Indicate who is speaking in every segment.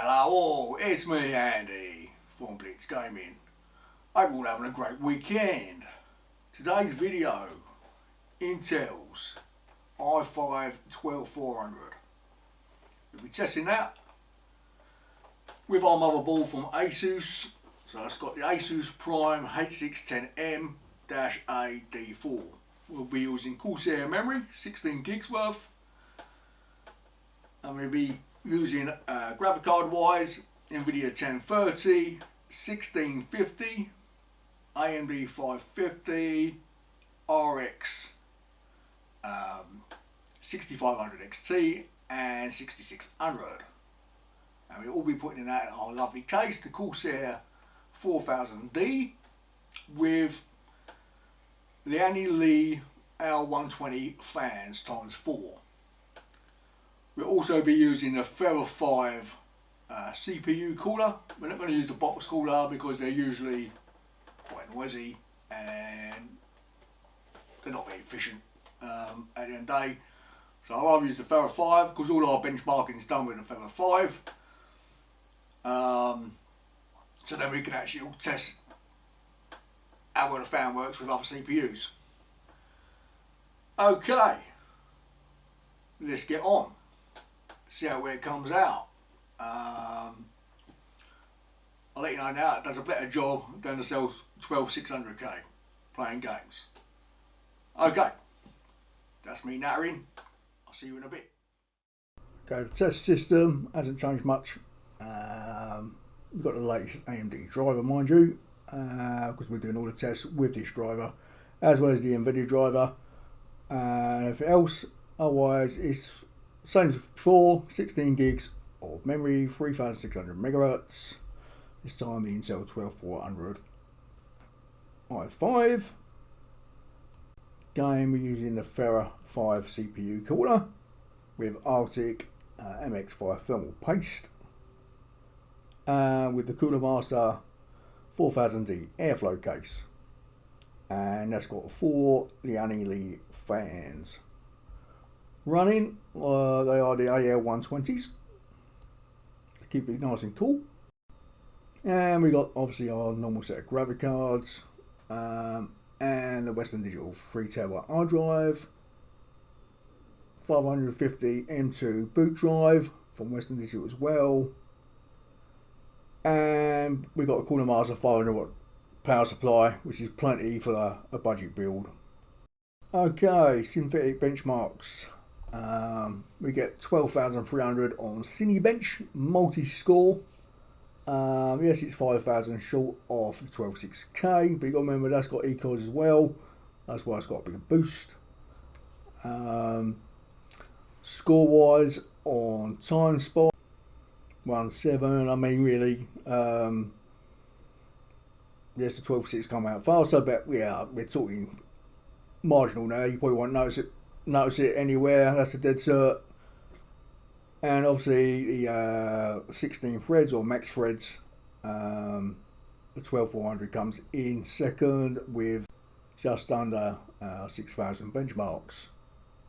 Speaker 1: Hello all, it's me Andy from Blitz Gaming. Hope you're all having a great weekend. Today's video, Intel's i5-12400. We'll be testing that with our motherboard from Asus. So it's got the Asus Prime H610M-A D4. We'll be using Corsair memory, 16 gigs worth. And we'll be using graphic card wise Nvidia 1030, 1650, AMD 550, RX 6500 XT and 6600. And we'll all be putting in that in our lovely case, the Corsair 4000D with Lian Li AL120 fans ×4. We'll also be using a Ferro 5 CPU cooler. We're not going to use the box cooler because they're usually quite noisy and they're not very efficient at the end of the day. So I'll rather use the Ferro 5 because all our benchmarking is done with the Ferro 5. So then we can actually all test how well the fan works with other CPUs. Okay, let's get on. See how it comes out. I'll let you know now, it does a better job than the Cell 12600K playing games. Okay, that's me nattering. I'll see you in a bit. Okay, the test system hasn't changed much. We've got the latest AMD driver, mind you, because we're doing all the tests with this driver, as well as the Nvidia driver. Everything else, otherwise, it's same as before, 16 gigs of memory, 3600 megahertz. This time the Intel 12400 i5. Game, we're using the Ferro 5 CPU cooler with Arctic MX5 thermal paste. With the Cooler Master 4000D airflow case. And that's got 4 Lian Li fans. Running, they are the AL120s to keep it nice and cool. And we got obviously our normal set of graphic cards and the Western Digital 3TB hard drive, 550 M2 boot drive from Western Digital as well. And we got a Cooler Master 500 watt power supply, which is plenty for a budget build. Okay, synthetic benchmarks. We get 12,300 on Cinebench multi-score. Yes, it's 5,000 short of the 126K, but you got to remember that's got E-cores as well. That's why it's got a bigger boost. Score-wise on TimeSpot 1.7. I mean, really, yes, the 12.6 come out faster, but yeah, we're talking marginal now. You probably won't notice it anywhere. That's a dead cert. And obviously the 16 threads or max threads, the 12400 comes in second with just under 6,000 benchmarks.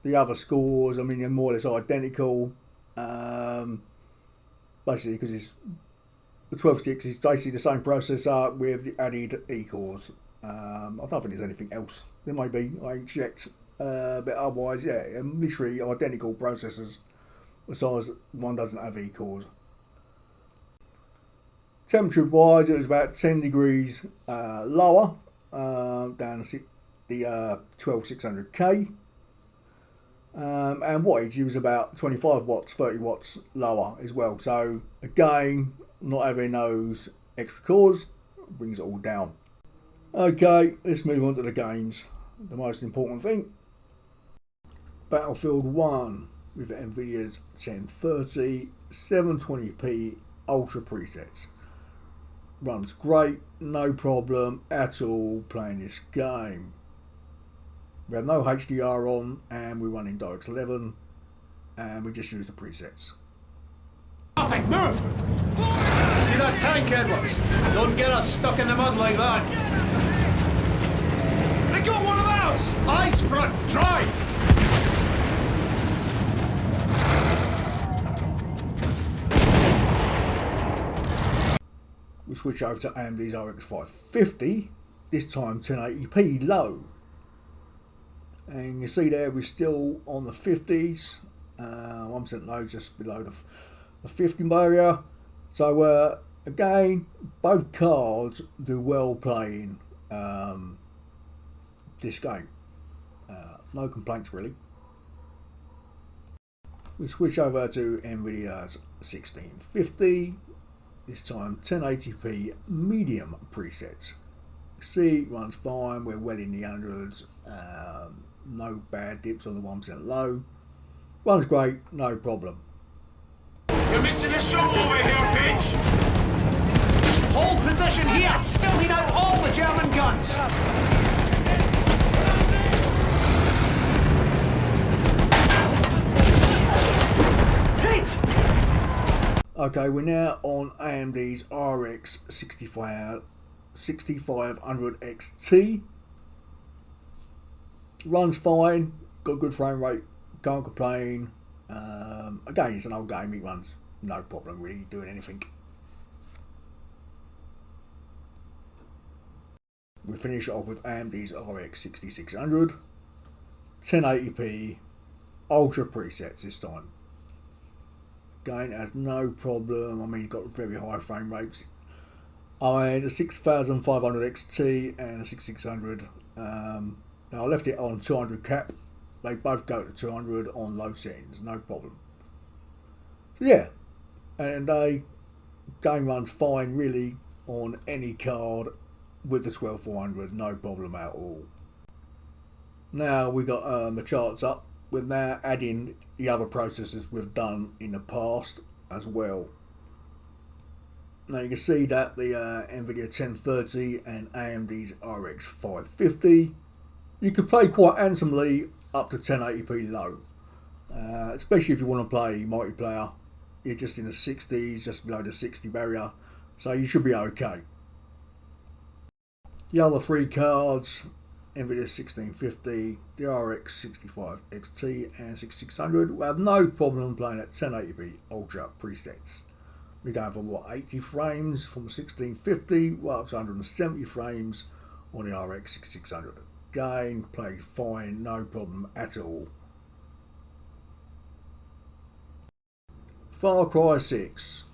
Speaker 1: The other scores, I mean, they're more or less identical, basically because it's the 12.6 is basically the same processor with the added E-cores. I don't think there's anything else. There may be, I ain't checked, but otherwise, yeah, literally identical processors. Besides, one doesn't have E-cores. Temperature wise, it was about 10 degrees lower down the 12600K. And wattage, it was about 25 watts, 30 watts lower as well. So again, not having those extra cores brings it all down. Okay, let's move on to the games. The most important thing. Battlefield 1 with Nvidia's 1030 720p Ultra presets. Runs great, no problem at all playing this game. We have no HDR on and we're running DirectX 11 and we just use the presets.
Speaker 2: Nothing, move! See that tank, Edwards? Don't get us stuck in the mud like that. They got one of ours! Ice front, drive!
Speaker 1: We switch over to AMD's RX 550, this time 1080p low. And you see there we're still on the 50s, 1% low, just below the 50 barrier. So again, both cards do well playing this game. No complaints really. We switch over to Nvidia's 1650, this time 1080p medium preset. See, it runs fine, we're well in the hundreds, no bad dips on the 1% low. Runs great, no problem.
Speaker 2: You're missing a shot over here, bitch! Hold position here! Clean out all the German guns!
Speaker 1: Okay, we're now on AMD's RX 6500 XT. Runs fine, got good frame rate, can't complain. Again, it's an old game, it runs no problem really doing anything. We finish off with AMD's RX 6600, 1080p, ultra presets this time. Again, it has no problem. I mean, you've got very high frame rates. I mean, the 6500 XT and the 6600. Now I left it on 200 cap. They both go to 200 on low settings, no problem. So yeah, and game runs fine really on any card with the 12400, no problem at all. Now we got the charts up. We're now adding the other processors we've done in the past as well. Now you can see that the Nvidia 1030 and AMD's RX 550, you can play quite handsomely up to 1080p low. Especially if you want to play multiplayer, you're just in the 60s, just below the 60 barrier, so you should be okay. The other three cards, Nvidia 1650, the RX 65 XT and 6600, will have no problem playing at 1080p Ultra presets. We're going from 80 frames from the 1650, right up to 170 frames on the RX 6600. Again, plays fine, no problem at all. Far Cry 6.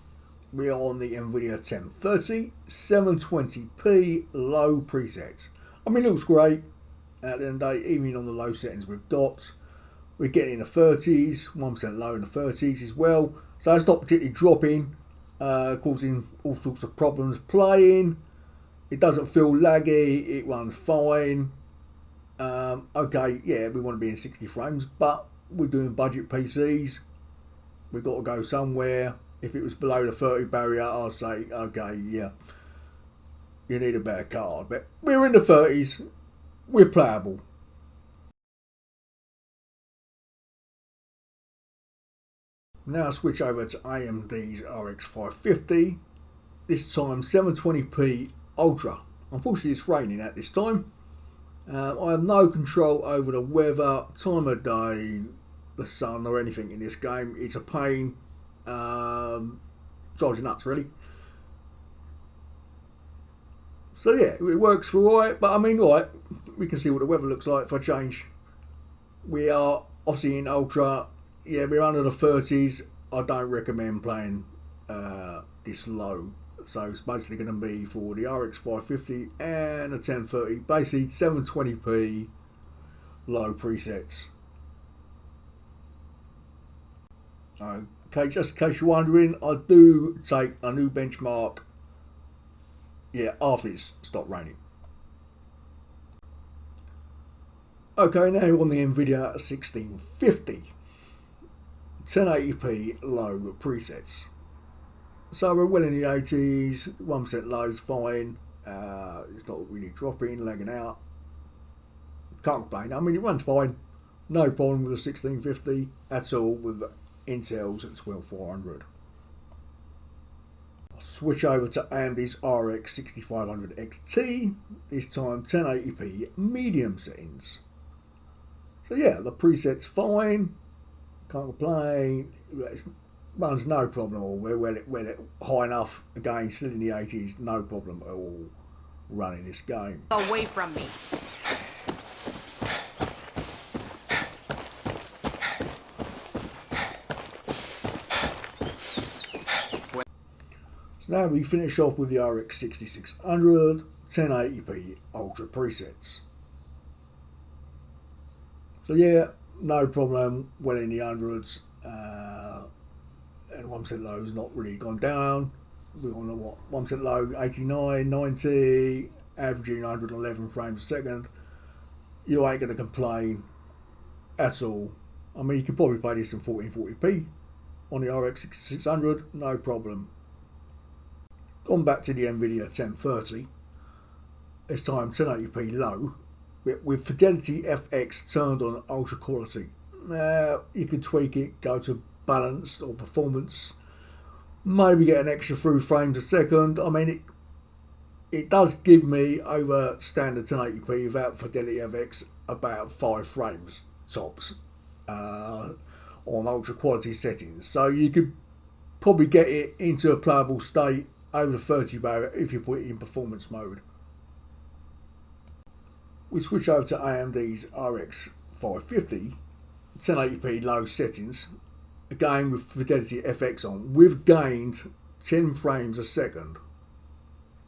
Speaker 1: We are on the Nvidia 1030, 720p low presets. I mean, it looks great. At the end of the day, even on the low settings we're getting in the 30s, 1% low in the 30s as well. So it's not particularly dropping, causing all sorts of problems playing. It doesn't feel laggy, it runs fine. Okay, yeah, we want to be in 60 frames, but we're doing budget PCs. We've got to go somewhere. If it was below the 30 barrier, I'd say, okay, yeah, you need a better card. But we're in the 30s. We're playable. Now switch over to AMD's RX 550. This time 720p Ultra. Unfortunately, it's raining at this time. I have no control over the weather, time of day, the sun, or anything in this game. It's a pain. Drives you nuts, really. So yeah, it works for alright, but I mean, alright, we can see what the weather looks like for a change. We are obviously in Ultra. Yeah, we're under the 30s. I don't recommend playing this low. So it's basically going to be for the RX 550 and the 1030, basically 720p low presets. Okay, just in case you're wondering, I do take a new benchmark, yeah, after it's stopped raining. Okay, now on the Nvidia 1650, 1080p low presets. So we're well in the 80s, 1% low is fine, it's not really dropping, lagging out. Can't complain, I mean it runs fine, no problem with the 1650 at all with Intel's at 12400. I'll switch over to AMD's RX 6500 XT, this time 1080p medium settings. So yeah, the preset's fine, can't complain. runs no problem at all. We're high enough, again, still in the 80s, no problem at all running this game.
Speaker 3: Away from me.
Speaker 1: So now we finish off with the RX 6600 1080p Ultra presets. So yeah, no problem, well in the hundreds, and 1% low has not really gone down. We're on the what, 1% low, 89, 90, averaging 111 frames a second. You ain't going to complain at all. I mean, you could probably play this in 1440p on the RX 6600, no problem. Gone back to the Nvidia 1030, this time 1080p low, with Fidelity FX turned on ultra quality. Now, you can tweak it, go to balanced or performance, maybe get an extra few frames a second. I mean, it does give me over standard 1080p without Fidelity FX about 5 frames tops on ultra quality settings. So you could probably get it into a playable state over the 30 barrier if you put it in performance mode. We switch over to AMD's RX 550 1080p low settings, again with Fidelity FX on. We've gained 10 frames a second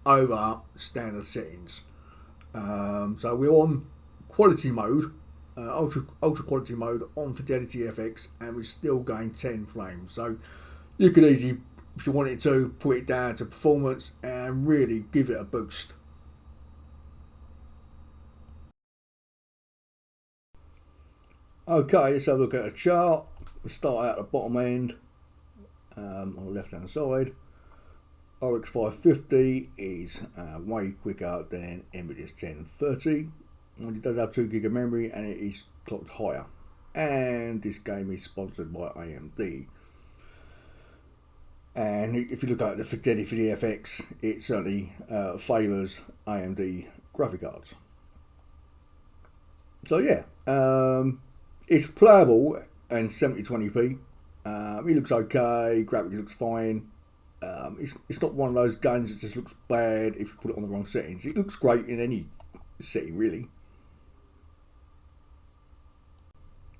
Speaker 1: over standard settings. So we're on quality mode, ultra quality mode on Fidelity FX, and we still gain 10 frames. So you could easily, if you wanted to, put it down to performance and really give it a boost. Okay, let's have a look at a chart. We start out at the bottom end on the left hand side. RX 550 is way quicker than Nvidia's 1030. It does have 2 gig of memory and it is clocked higher. And this game is sponsored by AMD. And if you look at the Fidelity for the FX, it certainly favours AMD graphic cards. So yeah, it's playable and 720p. It looks okay, graphics looks fine. It's not one of those games that just looks bad if you put it on the wrong settings. It looks great in any setting really.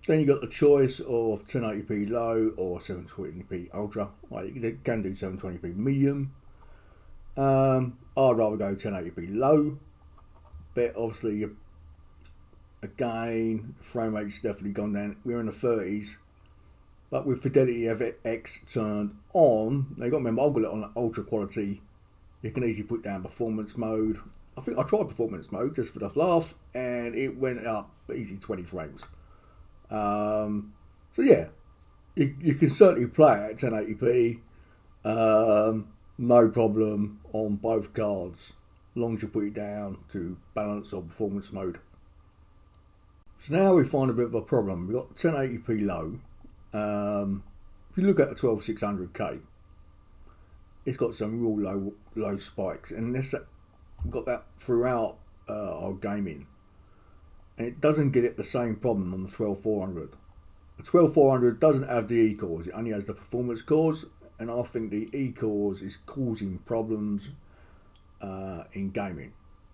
Speaker 1: Then you got the choice of 1080p low or 720p ultra. Well, you can do 720p medium. I'd rather go 1080p low, but obviously again frame rate's definitely gone down. We're in the 30s, but with Fidelity FX turned on, now you got to remember I've got it on ultra quality. You can easily put down performance mode. I think I tried performance mode just for the laugh, and it went up easy 20 frames. So yeah, you can certainly play at 1080p, no problem on both cards, as long as you put it down to balance or performance mode. So now we find a bit of a problem. We've got 1080p low. If you look at the 12600K, it's got some real low spikes, and we've got that throughout our gaming. And it doesn't get it the same problem on the 12400. The 12400 doesn't have the E-cores, it only has the performance cores, and I think the E-cores is causing problems in gaming.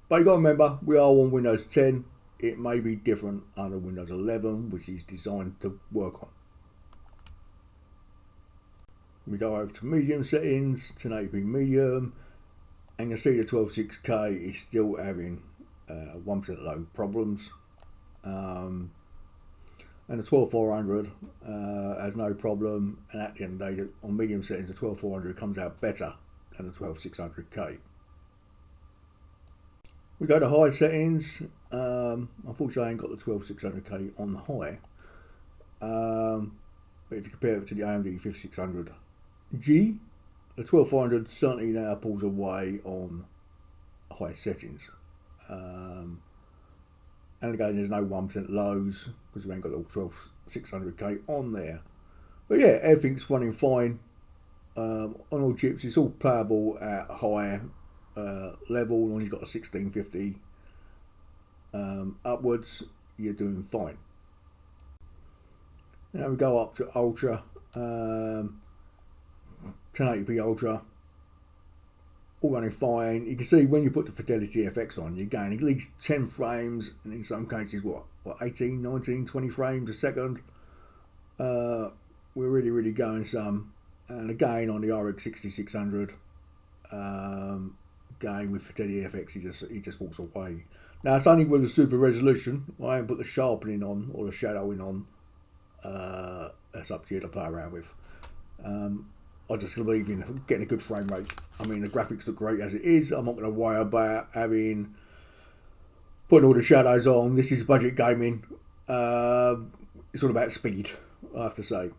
Speaker 1: But you got to remember, we are on Windows 10, it may be different under Windows 11, which is designed to work on. We go over to medium settings, 1080p medium, and you see the 126K is still having 1% low problems. And the 12400 has no problem, and at the end of the day on medium settings the 12400 comes out better than the 12600K. We go to high settings. Unfortunately I ain't got the 12600K on the high, but if you compare it to the AMD 5600G, the 12400 certainly now pulls away on high settings. And again, there's no 1% lows because we ain't got the 12600K on there. But yeah, everything's running fine on all chips. It's all playable at a higher level. As long as you've got a 1650 upwards, you're doing fine. Now we go up to Ultra. 1080p Ultra, all running fine. You can see when you put the Fidelity FX on, you're getting at least 10 frames, and in some cases, what 18, 19, 20 frames a second. We're really going some. And again, on the RX 6600, again with Fidelity FX, he just walks away. Now it's only with the super resolution. I haven't put the sharpening on or the shadowing on. That's up to you to play around with. I just believe in getting a good frame rate. I mean, the graphics look great as it is. I'm not going to worry about putting all the shadows on. This is budget gaming. It's all about speed, I have to say.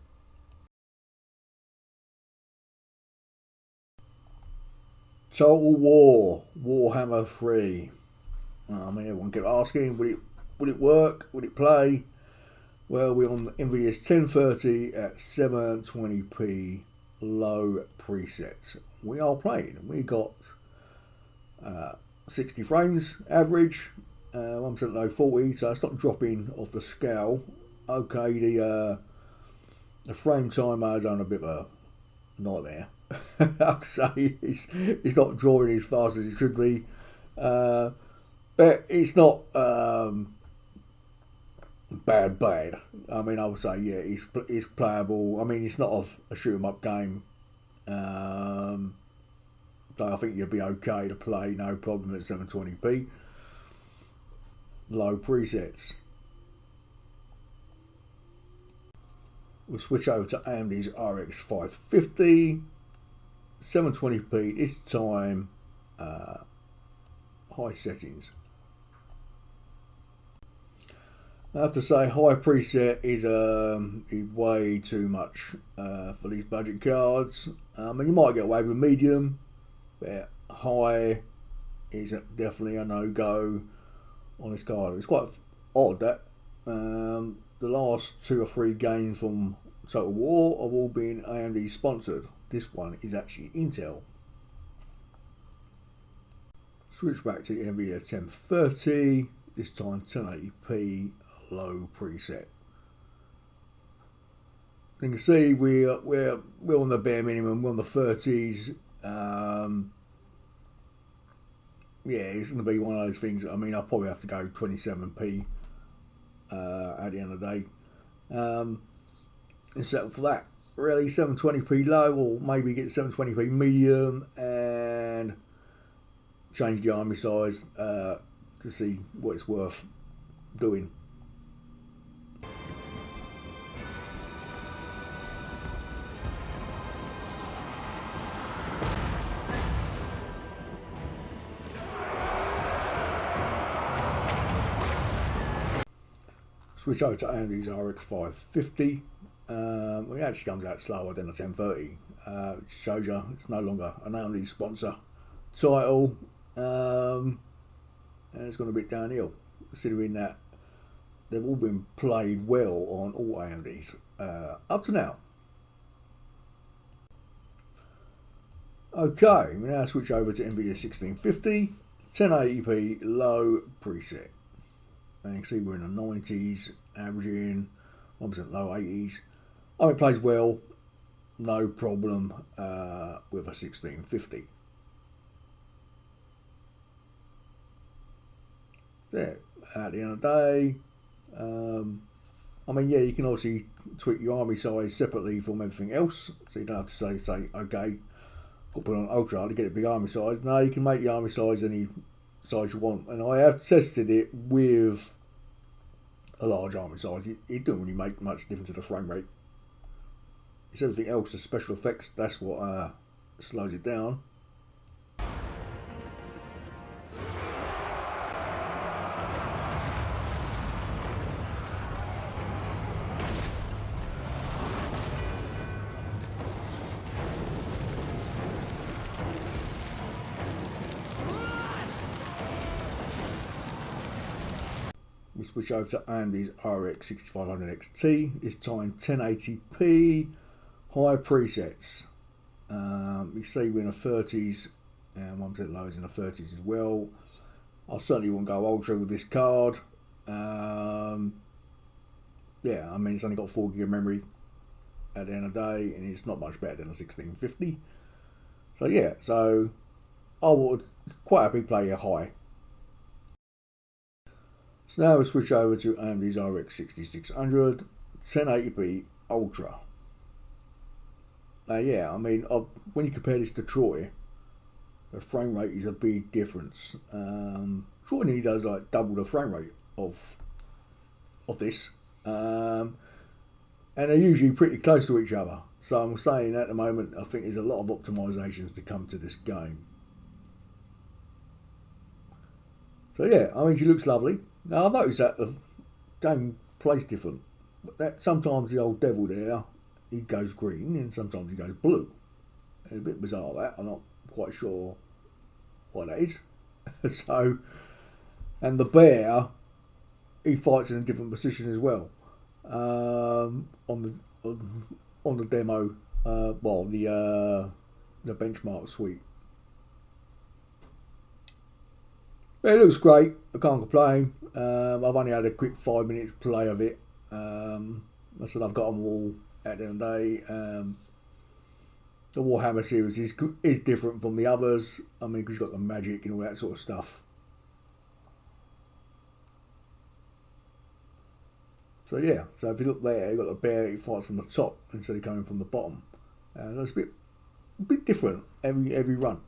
Speaker 1: Total War Warhammer 3. I mean, everyone kept asking, would it work? Would it play? Well, we're on Nvidia's 1030 at 720p low preset. We are playing. We got 60 frames average, 1% low 40, so it's not dropping off the scale. Okay, the frame timer is on a bit of a nightmare. I have to say, it's not drawing as fast as it should be, but it's not bad. I mean, I would say, yeah, it's playable. I mean, it's not a shoot 'em up game, so I think you'll be okay to play, no problem at 720p low presets. We'll switch over to AMD's RX 550, 720p this time, high settings. I have to say, high preset is way too much for these budget cards. And you might get away with medium, but high is definitely a no-go on this card. It's quite odd that the last 2 or 3 games from Total War have all been AMD sponsored. This one is actually Intel. Switch back to the Nvidia 1030, this time 1080p low preset. You can see we're on the bare minimum, we're on the 30s. Yeah, it's going to be one of those things. I mean, I'll probably have to go 27p at the end of the day, and settle for that. Really, 720p low, or maybe get 720p medium and change the army size to see what it's worth doing. Switch over to AMD's RX 550. It actually comes out slower than the 1030. It shows you it's no longer an AMD sponsor title, and it's gone a bit downhill, considering that they've all been played well on all AMDs up to now. Okay, we now switch over to Nvidia 1650, 1080p low preset. And you can see we're in the 90s, averaging 1% low 80s. I mean, it plays well, no problem with a 1650. Yeah, at the end of the day, I mean, yeah, you can obviously tweak your army size separately from everything else, so you don't have to say okay, I'll put on Ultra to get a big army size. No, you can make the army size any size you want, and I have tested it with a large army size. It doesn't really make much difference to the frame rate. It's everything else, the special effects, that's what slows it down. We switch over to AMD's RX 6500 XT, this time 1080p, high presets. You see we're in the 30s and 1% low is in the 30s as well. I certainly wouldn't go ultra with this card. Yeah, I mean, it's only got 4GB of memory at the end of the day, and it's not much better than a 1650. So yeah, so I would quite happy play a high. So now we switch over to AMD's RX 6600 1080p Ultra. Now yeah, I mean, when you compare this to Troy, the frame rate is a big difference. Troy nearly does like double the frame rate of this, and they're usually pretty close to each other. So I'm saying at the moment, I think there's a lot of optimizations to come to this game. So yeah, I mean, she looks lovely. Now I've noticed that the game plays different, but that sometimes the old devil there, he goes green, and sometimes he goes blue. And a bit bizarre that. I'm not quite sure what that is. So, and the bear, he fights in a different position as well. On the demo, well, the benchmark suite. But it looks great. I can't complain. I've only had a quick 5 minutes play of it. I said I've got them all at the end of the day. The Warhammer series is different from the others. I mean, because you've got the magic and all that sort of stuff. So yeah, so if you look there, you've got the bear, he fights from the top instead of coming from the bottom. That's a bit different every run.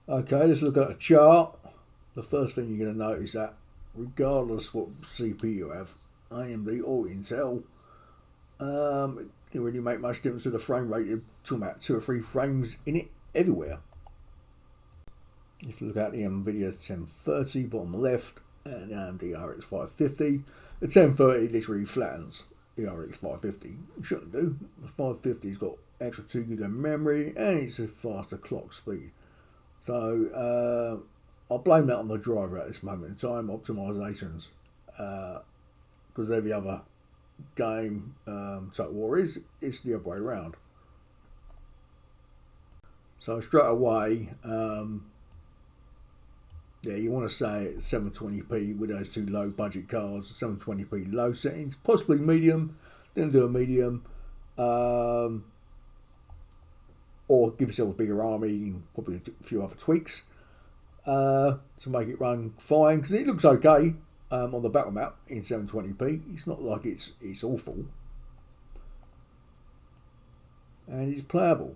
Speaker 1: Okay, let's look at a chart. The first thing you're going to notice that regardless what CPU you have, AMD or Intel, it didn't really make much difference to the frame rate. You're talking about 2 or 3 frames in it everywhere. If you look at the Nvidia 1030 bottom left and the AMD RX 550, the 1030 literally flattens the RX 550. It shouldn't do. The 550's got extra 2 GB of memory and it's a faster clock speed. So I'll blame that on the driver at this moment in time, optimizations, because every other game Total War it's the other way around. So straight away, yeah, you want to say 720p with those 2 low budget cards, 720p low settings, possibly medium, then do a medium. Or give yourself a bigger army and probably a few other tweaks to make it run fine, because it looks okay on the battle map in 720p. It's not like it's awful, and it's playable.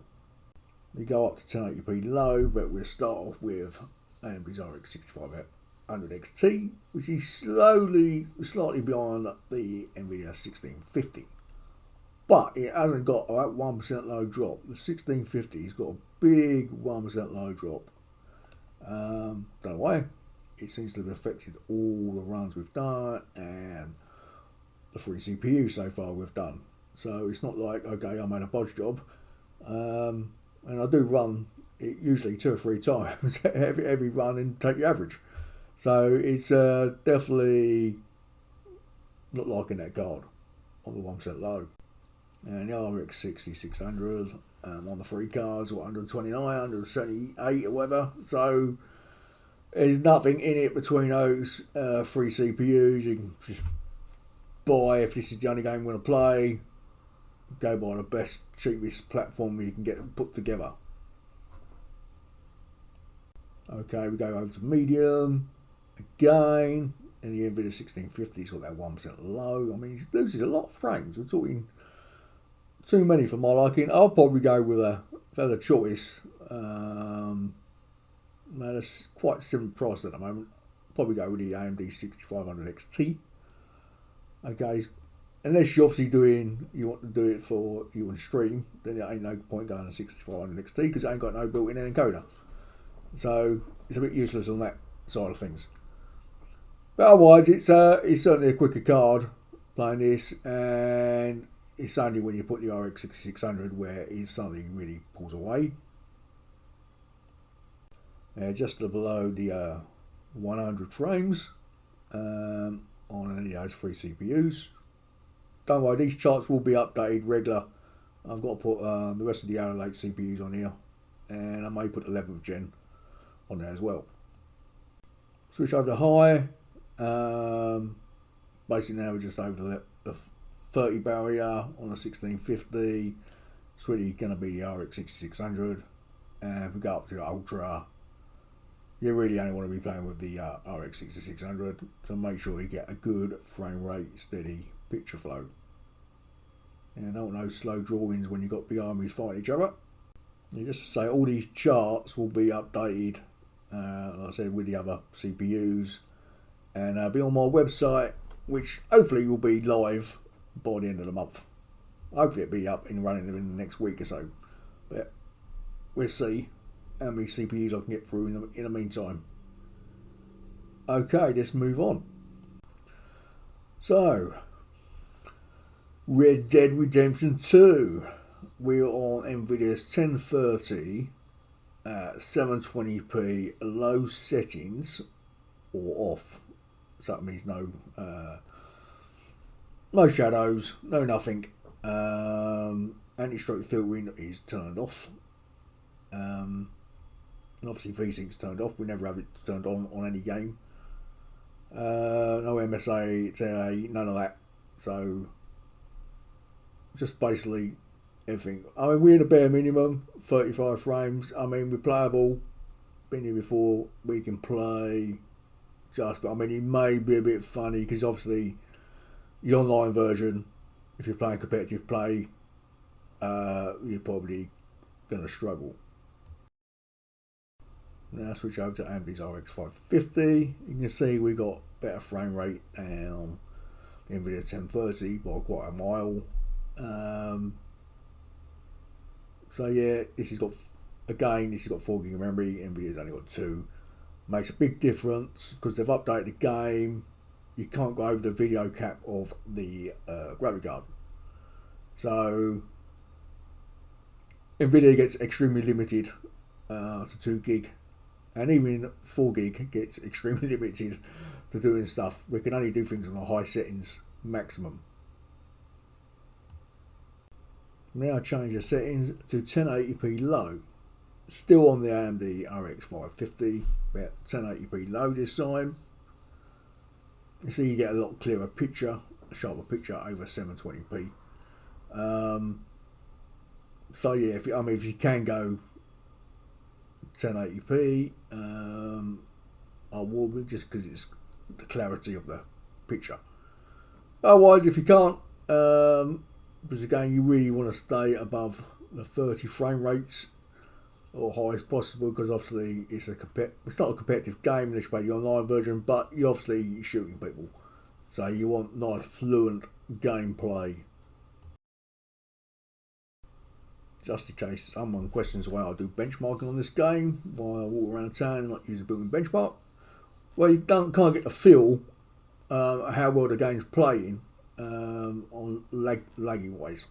Speaker 1: We go up to 1080p low, but we'll start off with AMD's RX 6500 XT, which is slightly behind the Nvidia 1650. But it hasn't got that 1% low drop. The 1650's got a big 1% low drop. Don't know why. It seems to have affected all the runs we've done and the 3 CPUs so far we've done. So it's not like, okay, I made a bodge job. And I do run it usually 2 or 3 times every run and take the average. So it's definitely not liking that card on the 1% low. And the RX 6600 on the 3 cards, 129, 178 or whatever. So there's nothing in it between those 3 CPUs. You can just buy, if this is the only game you want to play, go buy the best, cheapest platform you can get put together. Okay, we go over to medium again, and the Nvidia 1650's got that 1% low. I mean, it loses a lot of frames. We're talking too many for my liking. I'll probably go with a further choice. That's quite similar price at the moment. Probably go with the AMD 6500 XT. Okay, unless you're obviously you want to do it for you on stream, then there ain't no point going to 6500 XT because it ain't got no built-in encoder. So it's a bit useless on that side of things. But otherwise, it's certainly a quicker card playing this, and it's only when you put the RX 6600 where it suddenly really pulls away. Just below the 100 frames on any of those 3 CPUs. Don't worry, these charts will be updated regular. I've got to put the rest of the Allo Lake CPUs on here and I may put 11th gen on there as well. Switch over to high. Basically now we're just over the 30 barrier on a 1650. It's really going to be the RX 6600. And if we go up to ultra, you really only want to be playing with the RX 6600 to make sure you get a good frame rate, steady picture flow. And I don't know slow drawings when you've got big armies fighting each other. And just to say, all these charts will be updated, like I said, with the other CPUs, and be on my website, which hopefully will be live by the end of the month. Hopefully it'll be up and running in the next week or so. But we'll see how many CPUs I can get through in the meantime. Okay, let's move on. So, Red Dead Redemption 2. We're on Nvidia's 1030 at 720p low settings or off. So that means no shadows, no nothing. Anti-stroke filtering is turned off. And obviously VSync's turned off. We never have it turned on any game. No MSA, TA, none of that. So just basically everything. I mean, we're in a bare minimum, 35 frames. I mean, we're playable. Been here before. We can play just, but I mean, it may be a bit funny because obviously the online version, if you're playing competitive play, you're probably going to struggle. Now switch over to AMD's RX 550. You can see we got better frame rate and the Nvidia 1030 by quite a mile. So yeah, this has got 4 GB of memory. Nvidia's only got 2. Makes a big difference because they've updated the game. You can't go over the video cap of the graphic card. So Nvidia gets extremely limited to 2 gig, and even 4 gig gets extremely limited to doing stuff. We can only do things on the high settings maximum. Now change the settings to 1080p low. Still on the AMD RX 550, about 1080p low this time. You see you get a lot clearer picture, a sharper picture over 720p. So yeah, if you can go 1080p, I will, just because it's the clarity of the picture. Otherwise, if you can't, because again you really want to stay above the 30 frame rates or high as possible, because obviously it's not a competitive game unless you play the online version, but you're obviously shooting people, so you want nice fluent gameplay. Just in case someone questions why I do benchmarking on this game, why I walk around town and not use a built-in benchmark. Well, you can't get the feel how well the game's playing on lagging wise.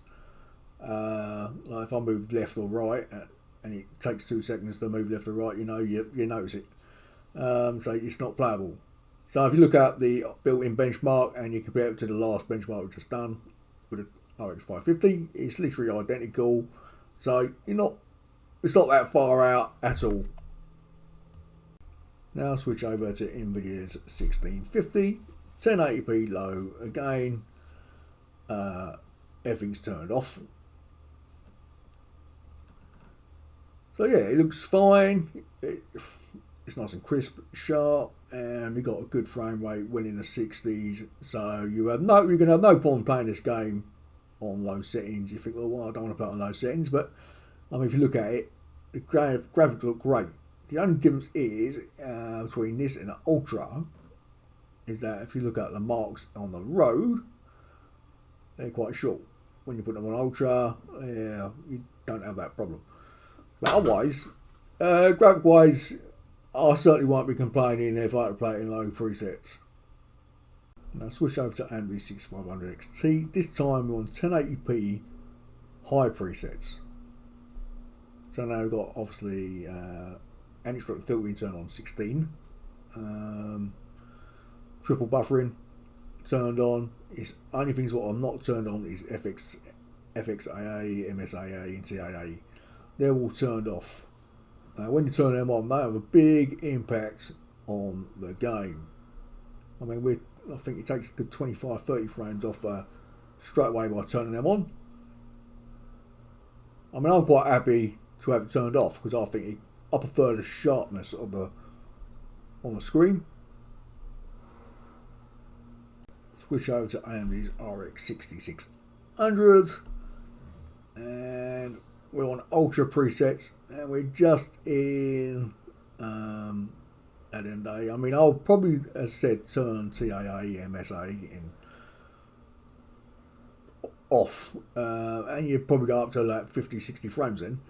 Speaker 1: Like if I move left or right, and it takes 2 seconds to move left or right, you notice it. So it's not playable. So if you look at the built-in benchmark and you compare it to the last benchmark we just done with the RX 550, it's literally identical. So it's not that far out at all. Now switch over to Nvidia's 1650, 1080p low again. Everything's turned off. So yeah, it looks fine. It's nice and crisp, sharp, and we got a good frame rate, well in the 60s. So you're gonna have no problem playing this game on low settings. You think, well, I don't want to play it on low settings, but I mean, if you look at it, the graphics look great. The only difference is between this and the Ultra is that if you look at the marks on the road, they're quite short. When you put them on Ultra, yeah, you don't have that problem. But otherwise, graphic-wise, I certainly won't be complaining if I had to play it in low presets. Now switch over to AMD 6500 XT. This time we're on 1080p high presets. So now we've got obviously anti-stroke filtering turned on 16. Triple buffering turned on. It's only things what are not turned on is FXAA, MSAA, and TAA. They're all turned off. when you turn them on, they have a big impact on the game. I mean, I think it takes a good 25-30 frames off straight away by turning them on. I mean, I'm quite happy to have it turned off because I prefer the sharpness of on the screen. Switch over to AMD's RX 6600, and we're on Ultra presets, and we're just in at the end of the day. I mean, I'll probably, as I said, turn TAA, MSA in off, and you'd probably go up to like 50-60 frames then.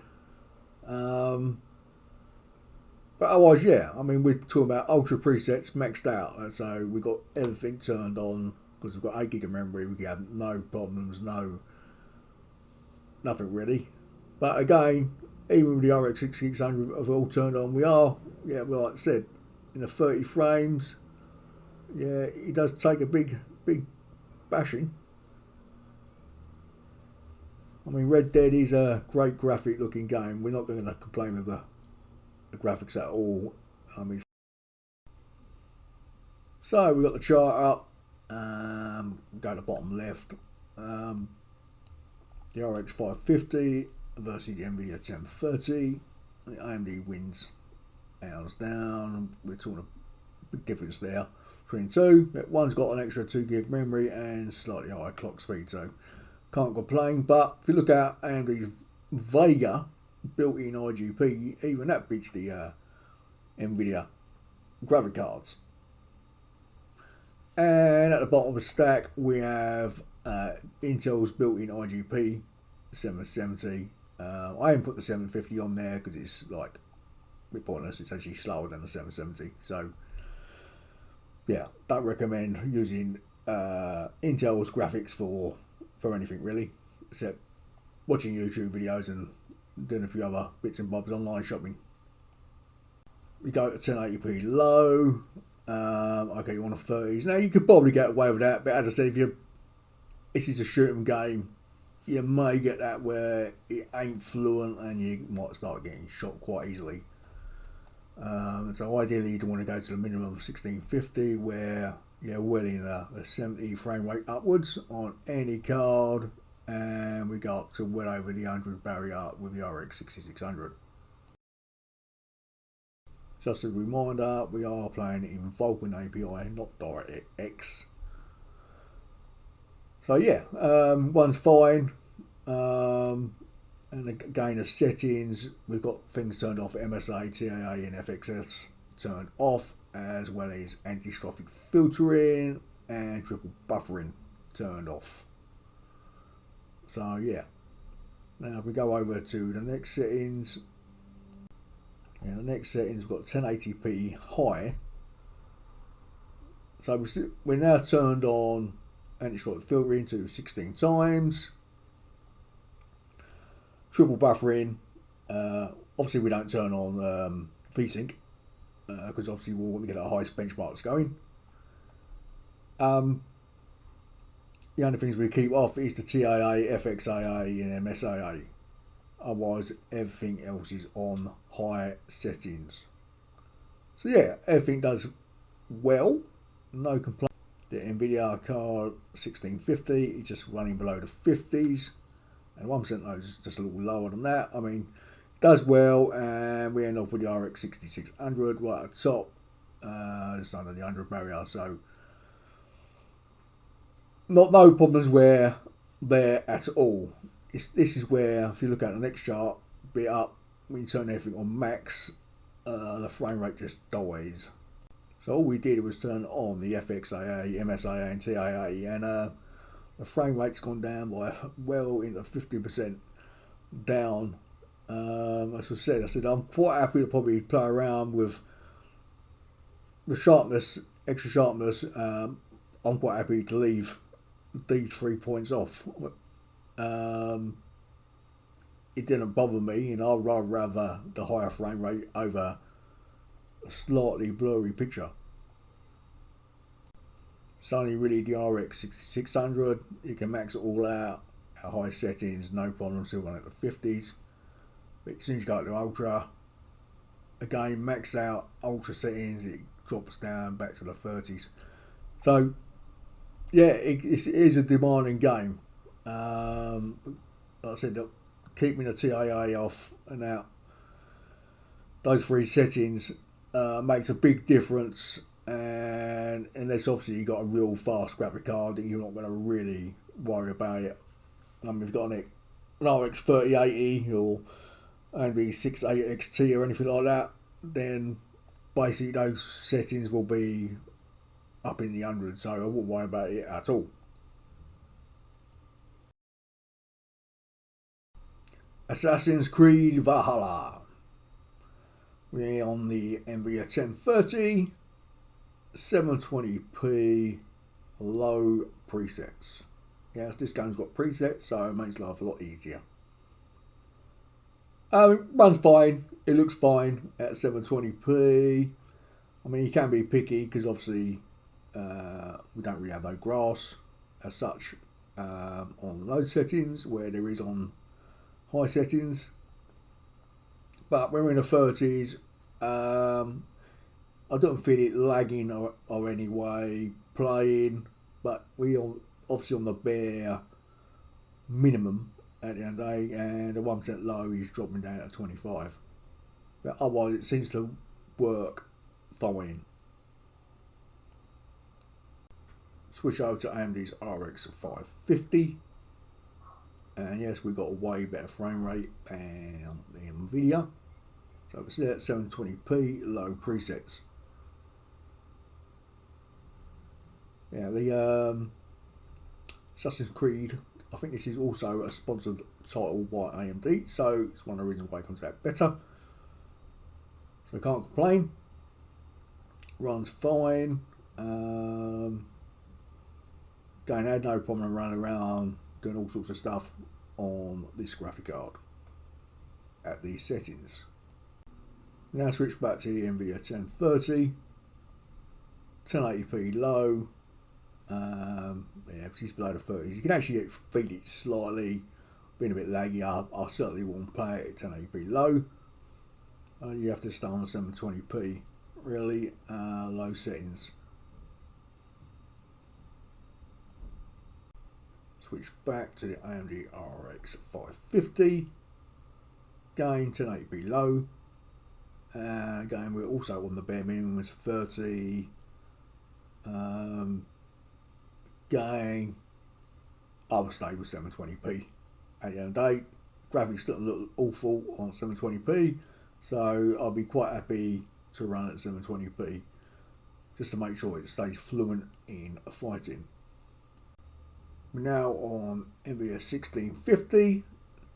Speaker 1: But otherwise, yeah, I mean, we're talking about Ultra presets maxed out, so we've got everything turned on because we've got 8 gig of memory. We have no problems, nothing really. But again, even with the RX 6600 of all turned on, we are, yeah, well, like I said, in the 30 frames. Yeah, it does take a big bashing. I mean, Red Dead is a great graphic looking game. We're not going to complain with the graphics at all. So we've got the chart up. Go to the bottom left. The RX 550 versus the Nvidia 1030. The AMD wins hours down. We're talking a big difference there between the two. One's got an extra 2 gig memory and slightly higher clock speed, so can't complain. But if you look at AMD's Vega built-in IGP, even that beats the Nvidia graphic cards. And at the bottom of the stack we have Intel's built-in IGP 770. I haven't put the 750 on there because it's like a bit pointless. It's actually slower than the 770. So yeah, don't recommend using Intel's graphics for anything really, except watching YouTube videos and doing a few other bits and bobs, online shopping. We go to 1080p low. Okay, you want a 30s. Now you could probably get away with that, but as I said, if this is a shooting game, you may get that where it ain't fluent and you might start getting shot quite easily. So ideally you'd want to go to the minimum of 1650, where you're well in the 70 frame rate upwards on any card, and we go up to well over the 100 barrier with the RX 6600. Just a reminder, we are playing in Vulkan API, not DirectX. So yeah, one's fine. And again, the settings, we've got things turned off, MSA, TAA and FXS turned off, as well as anti-strophic filtering and triple buffering turned off. So yeah, now if we go over to the next settings, in the next settings we've got 1080p high. So we're now turned on anti-strophic filtering to 16 times. Triple buffering, obviously we don't turn on VSync because obviously we want to get our highest benchmarks going. The only things we keep off is the TAA, FXAA and MSAA. Otherwise everything else is on high settings. So yeah, everything does well, no complaint. The Nvidia card 1650 is just running below the 50s, and 1% load is just a little lower than that. I mean, it does well, and we end up with the RX 6600 right at the top, just under the 100 barrier. So no problems where there at all. This is where, if you look at the next chart, bit up, when you turn everything on max, the frame rate just dies. So all we did was turn on the FXAA, MSAA and TAA, and the frame rate's gone down by well into 50% down. As I said, I'm quite happy to probably play around with the sharpness, extra sharpness. I'm quite happy to leave these 3 points off. It didn't bother me, and I'd rather the higher frame rate over a slightly blurry picture. It's only really the RX 6600. You can max it all out at high settings, no problem, still run at the 50s. But as soon as you go to Ultra, again, max out ultra settings, it drops down back to the 30s. So yeah, it is a demanding game. Like I said, keeping the TAA off and out, those three settings makes a big difference. And unless obviously you've got a real fast graphic card, you're not going to really worry about it. If you've got an RX 3080 or AMD 680 XT or anything like that, then basically those settings will be up in the hundreds, so I wouldn't worry about it at all. Assassin's Creed Valhalla. We're on the Nvidia 1030, 720p, low presets. Yes, this game's got presets, so it makes life a lot easier. It runs fine, it looks fine at 720p. I mean, you can be picky because obviously we don't really have no grass as such on low settings where there is on high settings. But when we're in the 30s, I don't feel it lagging or any way playing, but we are obviously on the bare minimum at the end of the day, and the 1% low is dropping down to 25. But otherwise it seems to work fine. Switch over to AMD's RX 550, and yes, we've got a way better frame rate than the Nvidia. So it's at 720p, low presets. Yeah, the Assassin's Creed, I think this is also a sponsored title by AMD, so it's one of the reasons why it comes out better. So I can't complain. Runs fine. Again, I had no problem running around doing all sorts of stuff on this graphic card at these settings. Now switch back to the Nvidia 1030, 1080p low. Yeah, which below the 30s. You can actually feel it slightly being a bit laggy. I certainly won't play it at 1080p low. You have to start on 720p, really low settings. Switch back to the AMD RX 550. Again, 1080p low. Again, we're also on the bare minimum, it's 30. Again, I would stay with 720p. At the end of the day, graphics don't look awful on 720p, so I'll be quite happy to run at 720p just to make sure it stays fluent in fighting. We're now on Nvidia 1650,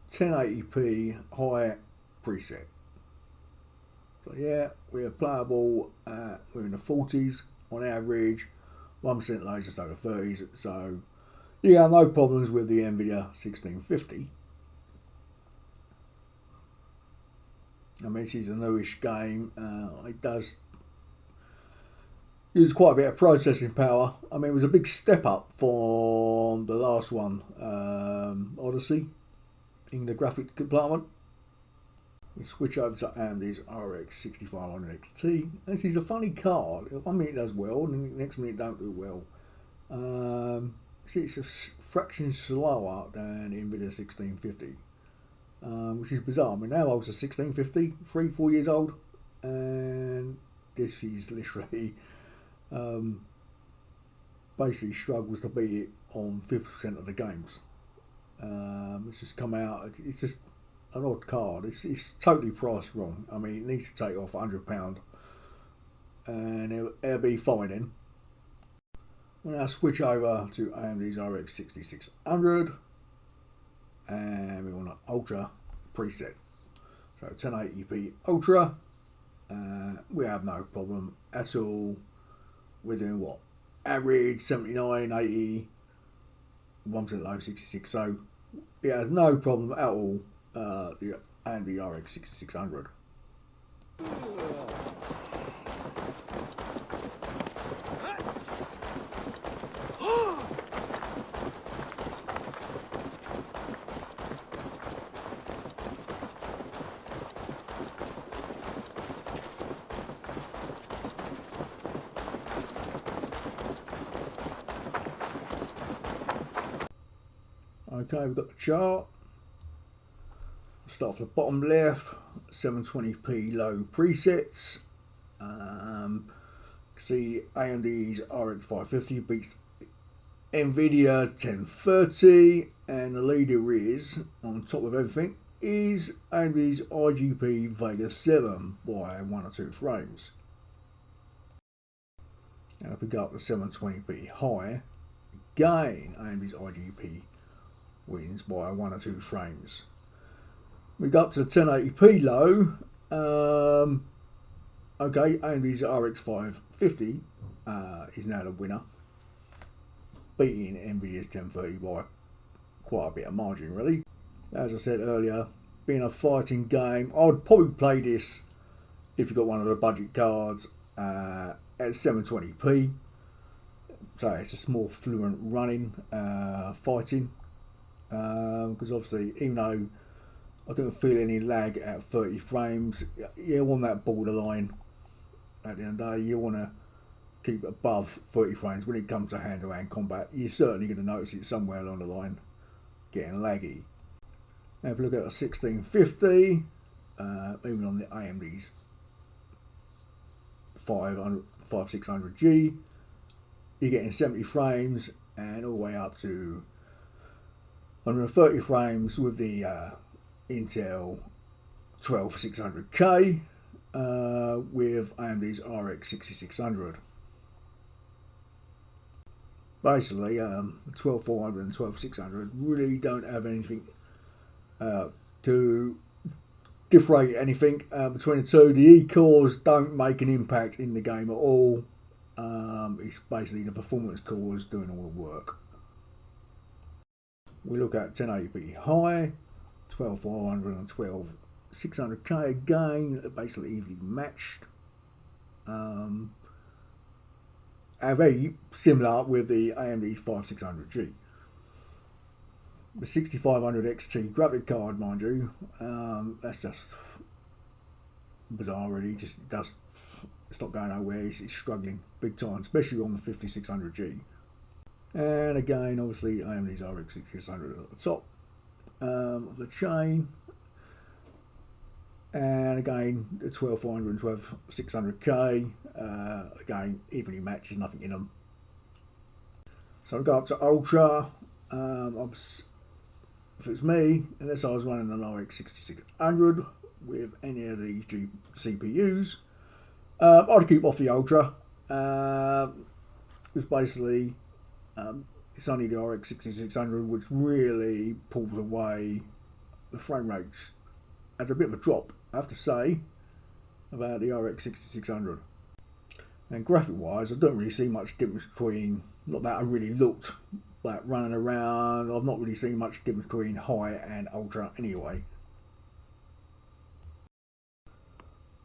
Speaker 1: 1080p high preset. So yeah, we're playable, we're in the 40s on average, 1% low just over 30s, so you have no problems with the Nvidia 1650. I mean, this is a newish game, it does use quite a bit of processing power. I mean, it was a big step up from the last one, Odyssey, in the graphic department. We switch over to AMD's RX 6500 XT. This is a funny card. One minute it does well, and the next minute it don't do well. See, it's a fraction slower than Nvidia 1650, which is bizarre. I mean, now old's a 1650, 3-4 years old, and this is literally basically struggles to beat it on 50% of the games. It's just come out. It's just an odd card. It's totally priced wrong. I mean, it needs to take off £100 and it'll be fine then. We'll now switch over to AMD's RX 6600 and we want an Ultra preset. So 1080p Ultra, we have no problem at all. We're doing what? Average 79, 80, 1% low 66, so it has no problem at all. The AMD RX 6600. Okay, we've got the chart. Start from the bottom left, 720p low presets. See AMD's RX550 beats Nvidia 1030, and the leader is, on top of everything, is AMD's IGP Vega 7 by 1 or 2 frames. And if we go up to 720p high, again AMD's IGP wins by 1 or 2 frames. We go up to the 1080p low. Okay, AMD's RX550 is now the winner, beating Nvidia's 1030 by quite a bit of margin, really. As I said earlier, being a fighting game, I would probably play this if you've got one of the budget cards at 720p. So it's just more fluent running, fighting, because obviously, even though I don't feel any lag at 30 frames, you're on that borderline. At the end of the day, you want to keep it above 30 frames. When it comes to hand-to-hand combat, you're certainly going to notice it somewhere along the line getting laggy. Now if you look at a 1650, even on the AMD's 5600G, you're getting 70 frames and all the way up to 130 frames with the Intel 12600K with AMD's RX 6600. Basically, the 12400 and 12600 really don't have anything to differentiate anything between the two. The E-cores don't make an impact in the game at all. It's basically the performance cores doing all the work. We look at 1080p high, 12400 and 12600K again, basically evenly matched. And very similar with the AMD's 5600G. The 6500 XT graphic card, mind you, that's just bizarre, really. It's not going nowhere. It's struggling big time, especially on the 5600G. And again, obviously, AMD's RX 6600 at the top of the chain. And again, the 12400 and 12600K, again, evenly matches, nothing in them. So we go up to Ultra. If it's me, unless I was running an RX 6600 with any of these CPUs, I'd keep off the Ultra. Because basically, it's only the RX 6600 which really pulls away the frame rates as a bit of a drop, I have to say, about the RX 6600. And graphic wise, I don't really see much difference between, not that I really looked like running around, I've not really seen much difference between high and ultra anyway.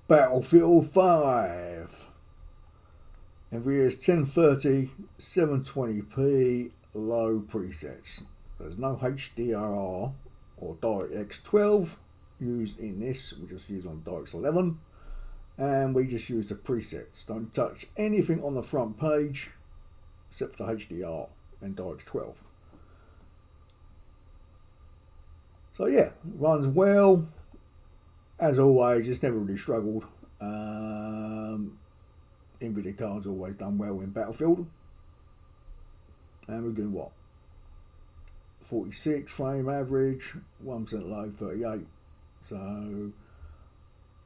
Speaker 1: Battlefield 5. Nvidia's 1030 720p low presets. There's no HDR or DirectX 12 used in this. We just use on DirectX 11, and we just use the presets. Don't touch anything on the front page except for the HDR and DirectX 12. So yeah, runs well. As always, it's never really struggled. Nvidia cards always done well in Battlefield. And we're doing what? 46 frame average, 1% low, 38. So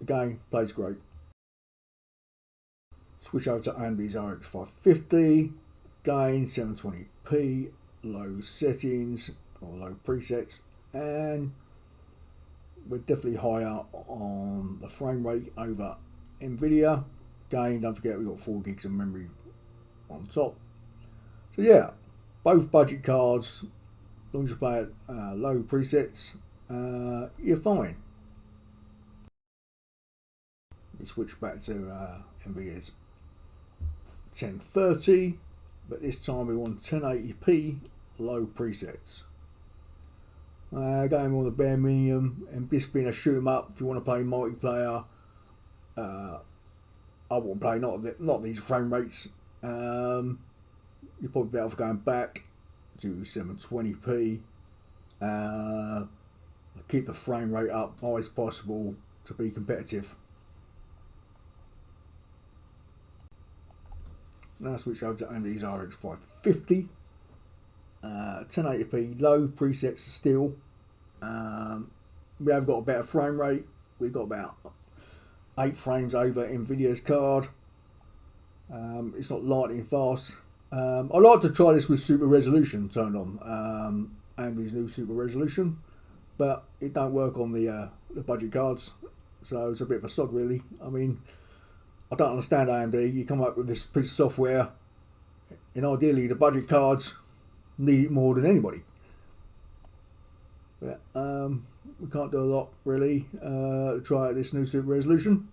Speaker 1: again, plays great. Switch over to AMD's RX 550. Again, 720p, low settings or low presets, and we're definitely higher on the frame rate over Nvidia. Again, don't forget we've got 4 gigs of memory on top. So yeah, both budget cards, as long as you play at low presets, you're fine. We switch back to Nvidia's 1030, but this time we want 1080p low presets. Going with the bare minimum, and this being a shoot 'em up, if you want to play multiplayer, I wouldn't play not these frame rates. You're probably better off going back to 720p Keep the frame rate up high as possible to be competitive. Now switch over to AMD's RX 550. 1080p low presets still. We have got a better frame rate. We've got about 8 frames over Nvidia's card. It's not lightning fast. I like to try this with super resolution turned on. AMD's new super resolution, but it don't work on the budget cards, so it's a bit of a sod really. I mean, I don't understand AMD. You come up with this piece of software, and ideally the budget cards need it more than anybody. But we can't do a lot really to try out this new super resolution.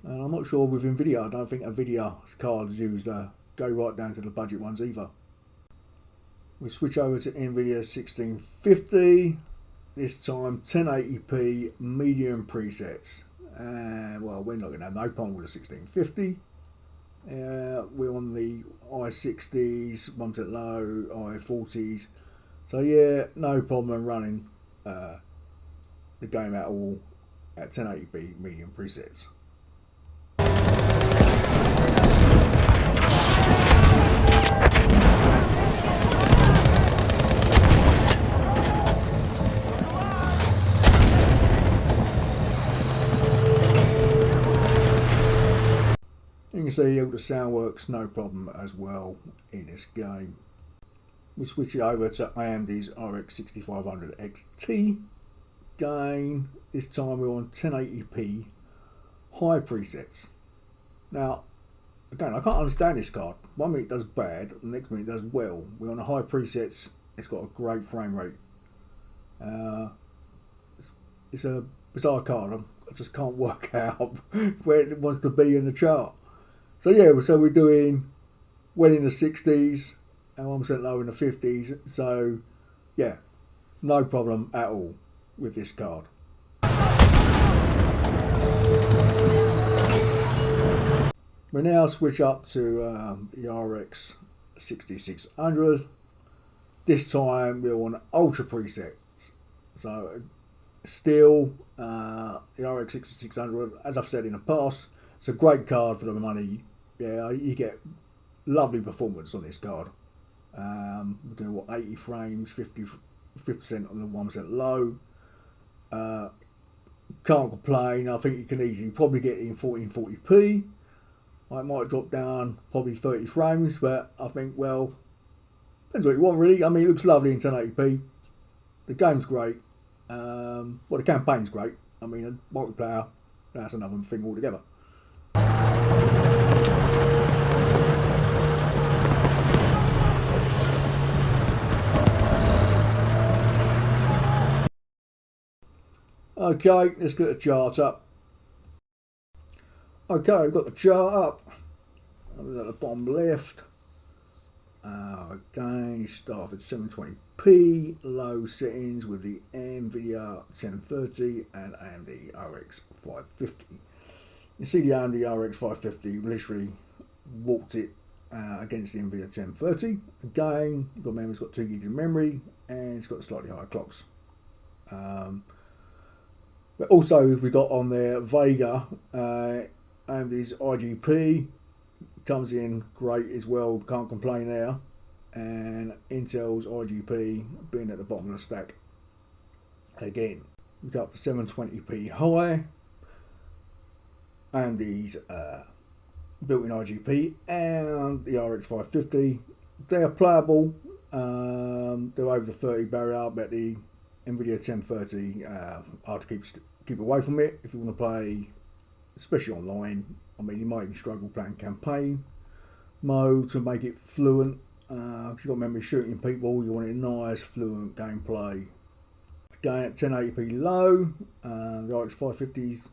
Speaker 1: And I'm not sure with Nvidia. I don't think Nvidia's cards go right down to the budget ones either. We switch over to Nvidia 1650. This time 1080p medium presets. And well, we're not going to have no problem with the 1650. We're on the i60s, 1% low, i40s. So yeah, no problem running the game at all at 1080p medium presets. You can see all the sound works no problem as well in this game. We switch it over to AMD's RX 6500 XT. Again, this time we're on 1080p high presets. Now, again, I can't understand this card. 1 minute it does bad, the next minute it does well. We're on the high presets, it's got a great frame rate. It's a bizarre card. I just can't work out where it wants to be in the chart. So yeah, so we're doing well in the 60s and 1% low in the 50s. So yeah, no problem at all with this card. We now switch up to the RX 6600. This time we're on ultra presets. So still the RX 6600, as I've said in the past, it's a great card for the money. Yeah, you get lovely performance on this card. We're doing what, 80 frames, 50% on the 1% low. Can't complain. I think you can easily probably get it in 1440p. I might drop down probably 30 frames, but I think, well, depends what you want really. I mean, it looks lovely in 1080p. The game's great. Well, the campaign's great. I mean, multiplayer, that's another thing altogether. Okay, let's get the chart up. Okay, I've got the chart up. I've got the bottom left. Again, you start at 720p, low settings with the Nvidia 1030 and AMD RX 550. You see the AMD RX 550 literally walked it against the Nvidia 1030. Again, you've got memory, it's got 2 gigs of memory and it's got slightly higher clocks. But also we got on there Vega, AMD's IGP comes in great as well, can't complain there, and Intel's IGP being at the bottom of the stack. Again, we got the 720p high, AMD's built-in IGP and the RX 550. They are playable. They're over the 30 barrier, but the Nvidia 1030 hard to keep away from it if you want to play, especially online. I mean, you might even struggle playing campaign mode to make it fluent. If you've got memory shooting people, you want a nice fluent gameplay. Again at 1080p low, the RX 550s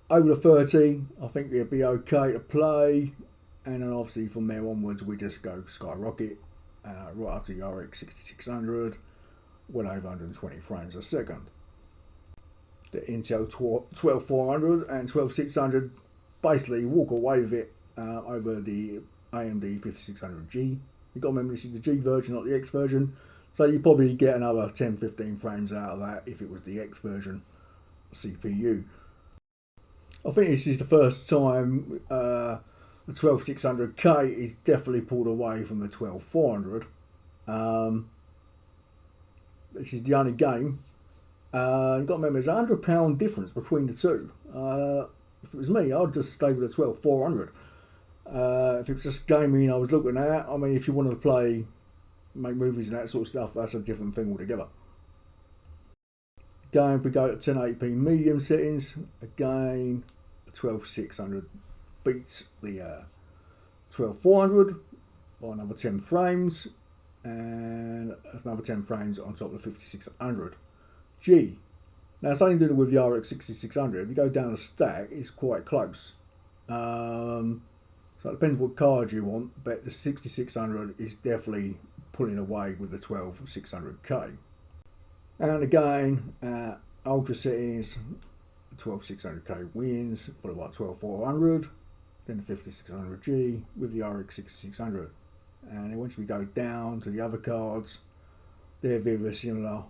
Speaker 1: over the 30. I think they'll be okay to play, and then obviously from there onwards we just go skyrocket right up to the RX 6600, well over 120 frames a second. The Intel 12400 and 12600 basically walk away with it over the AMD 5600G. You've got to remember this is the G version, not the X version. So you probably get another 10-15 frames out of that if it was the X version CPU. I think this is the first time the 12600K is definitely pulled away from the 12400. This is the only game. You've got to remember there's a £100 difference between the two. If it was me, I'd just stay with the 12400. If it was just gaming I was looking at, I mean, if you wanted to play, make movies and that sort of stuff, that's a different thing altogether. Again, if we go to 1080p medium settings, again, the 12600 beats the 12400 by another 10 frames, and that's another 10 frames on top of the 5600 G. Now, it's only doing with the RX 6600. If you go down the stack, it's quite close. So it depends what card you want, but the 6600 is definitely pulling away with the 12600K. And again, ultra settings, the 12600K wins, followed by 12400, then the 5600G with the RX 6600. And then once we go down to the other cards, they're very, very similar.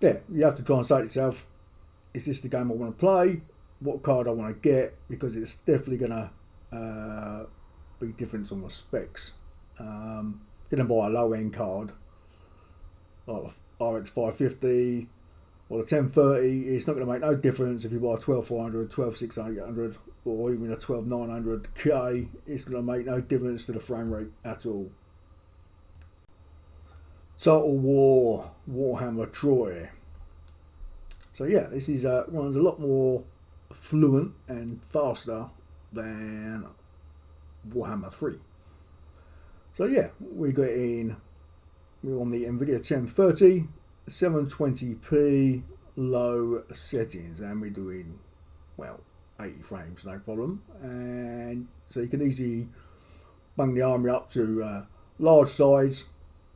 Speaker 1: Yeah, you have to try and say to yourself, is this the game I want to play? What card I want to get? Because it's definitely going to be different on the specs. Going to buy a low-end card, like the RX 550 or the 1030, it's not going to make no difference if you buy a 12400, 12600 or even a 12900K. It's going to make no difference to the frame rate at all. Total War Warhammer Troy. So yeah, this is runs a lot more fluent and faster than Warhammer 3. So yeah, we're on the Nvidia 1030, 720p low settings, and we're doing, well, 80 frames, no problem. And so you can easily bung the army up to large size,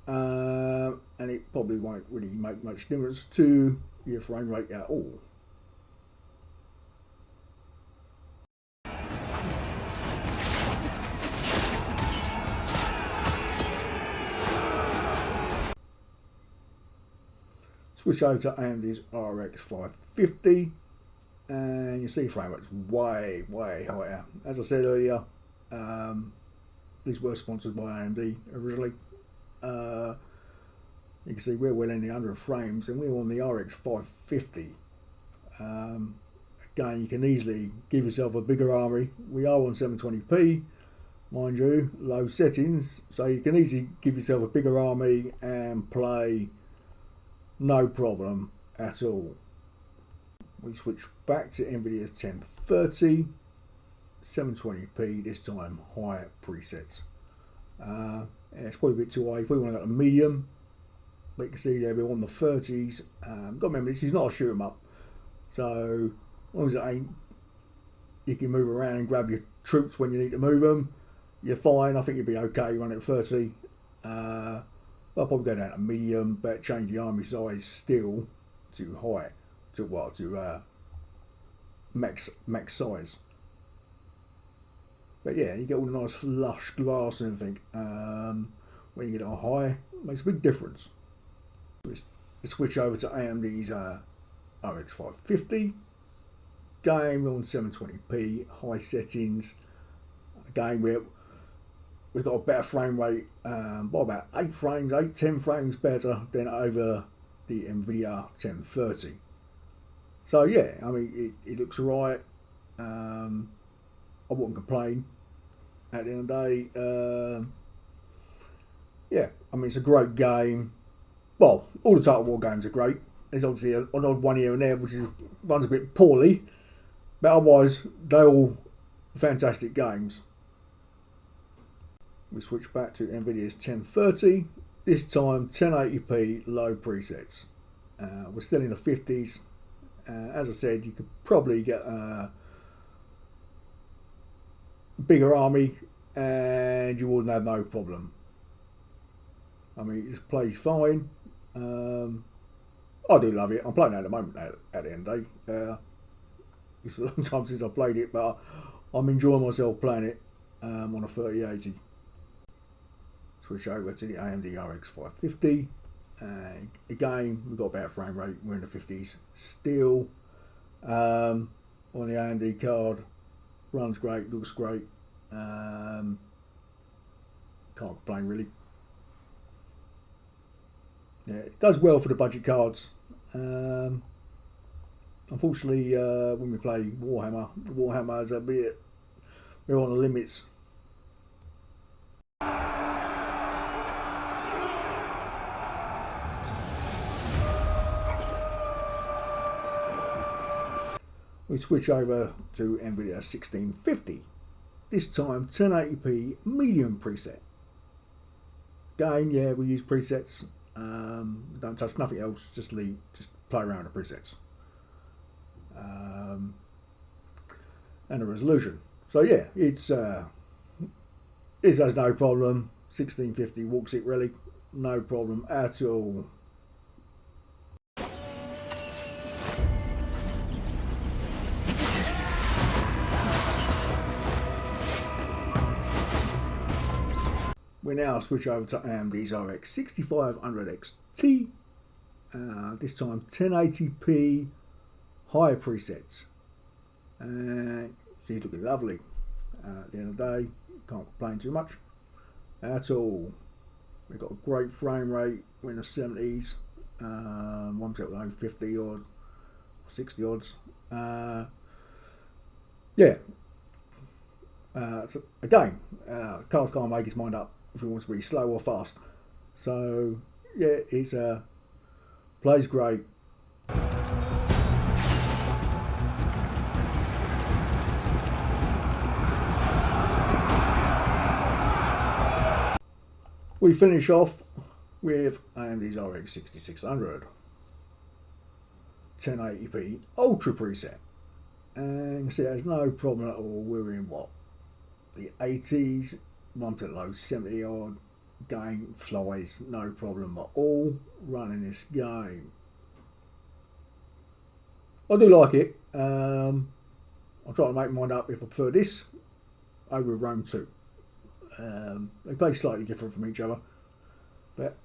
Speaker 1: and it probably won't really make much difference to your frame rate at all. Switch over to AMD's RX 550, and you see frame rate's way higher. As I said earlier, these were sponsored by AMD originally. You can see we're well in the 100 frames, and we're on the RX 550. Again, you can easily give yourself a bigger army. We are on 720p, mind you, low settings, so you can easily give yourself a bigger army and play no problem at all. We switch back to Nvidia's 1030, 720p, this time high presets. It's probably a bit too high. If we want to go to medium, but you can see there we're on the 30s. Got to remember, this is not a shoot 'em up, so as long as it ain't, you can move around and grab your troops when you need to move them, you're fine. I think you'll be okay running at 30. I'll probably go down to medium, but change the army size still to high, to what? To max size. But yeah, you get all the nice lush glass and everything. When you get it on high, it makes a big difference. We switch over to AMD's RX 550. Game on 720p, high settings. Again, we've got a better frame rate, by about 10 frames better than over the Nvidia 1030. So yeah, I mean, it looks alright. I wouldn't complain at the end of the day. Yeah, I mean, it's a great game. Well, all the Total War games are great. There's obviously an odd one here and there which runs a bit poorly, but otherwise they're all fantastic games. We switch back to Nvidia's 1030, this time 1080p low presets. We're still in the 50s. As I said, you could probably get a bigger army and you wouldn't have no problem. I mean, it just plays fine. I do love it. I'm playing it at the moment at the end of the day. It's a long time since I played it, but I'm enjoying myself playing it on a 3080. switch over to the AMD RX 550. And again, we've got about frame rate, we're in the 50s still. On the AMD card, runs great, looks great. Can't complain really. Yeah, it does well for the budget cards. Unfortunately, when we play Warhammer is a bit, we're on the limits. We switch over to Nvidia 1650. This time 1080p medium preset. Again, yeah, we use presets. Don't touch nothing else. Just play around with the presets. And the resolution. So yeah, it has no problem. 1650 walks it really, no problem at all. We now switch over to AMD's RX 6500 XT. This time 1080p high presets. And she's looking lovely. At the end of the day, can't complain too much at all. We've got a great frame rate. We're in the 70s. One set like 50 odd, 60 odds. Yeah. So again, card can't make his mind up if he wants to be slow or fast. So yeah, it's plays great. We finish off with AMD's RX 6600 1080p Ultra preset, and you can see there's no problem at all. We're in what, the 80s, one to low 70 odd. Game flies, no problem at all running this game. I do like it. I'm trying to make my mind up if I prefer this over Rome 2. They play slightly different from each other, but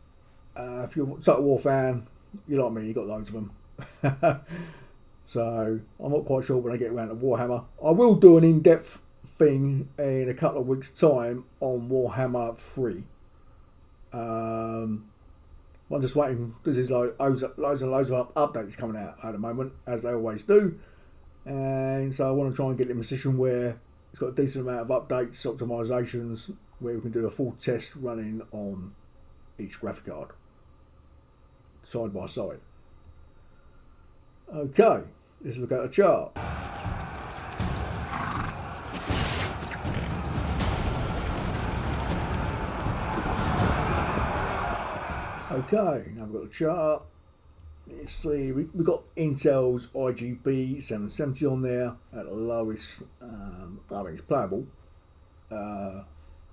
Speaker 1: if you're a Total War fan, you're like me, you got loads of them. So I'm not quite sure when I get around to Warhammer. I will do an in-depth thing in a couple of weeks' time on Warhammer 3. I'm just waiting because there's loads and loads of updates coming out at the moment, as they always do, and so I want to try and get in a position where it's got a decent amount of updates, optimizations, where we can do a full test running on each graphic card, side by side. Okay, let's look at the chart. Okay, now we've got the chart. Let's see, we've got Intel's IGB 770 on there at the lowest, I mean it's playable, and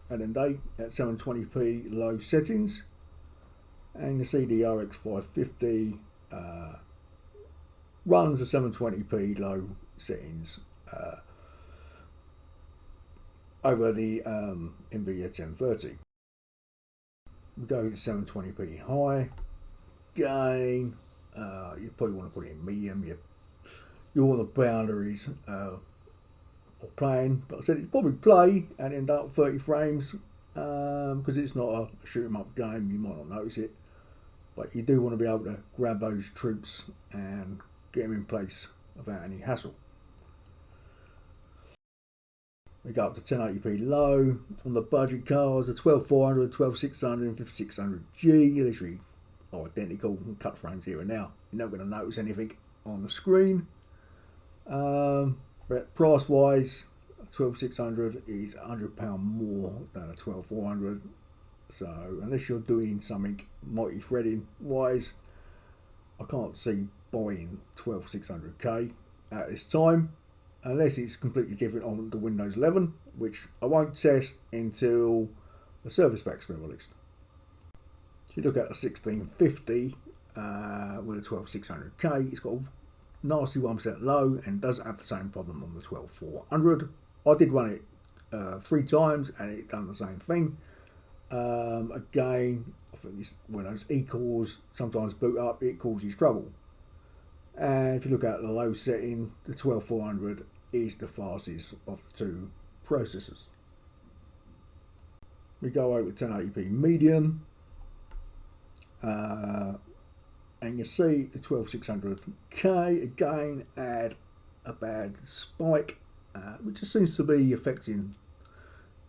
Speaker 1: then day at 720p low settings, and you can see the RX 550 runs at 720p low settings over the Nvidia 1030. We go to 720p high. Again, you probably want to put it in medium. You want the boundaries of playing, but I said it's probably play and end up 30 frames because it's not a shoot 'em up game. You might not notice it, but you do want to be able to grab those troops and get them in place without any hassle. We go up to 1080p low on the budget cards, the 12400, 12600 and 5600G, literally identical, cut frames here and now. You're not going to notice anything on the screen. But price wise, 12600 is £100 more than a 12400. So unless you're doing something multi-threading wise, I can't see buying 12600K at this time, unless it's completely different on the Windows 11, which I won't test until the service pack's been released. If you look at a 1650 with a 12600K, it's got a nasty 1% low and doesn't have the same problem on the 12400. I did run it 3 times and it done the same thing. Again, I think when those E-cores sometimes boot up, it causes trouble. And if you look at the low setting, the 12400 is the fastest of the two processors. We go over 1080p medium, and you see the 12600K again had a bad spike, which just seems to be affecting.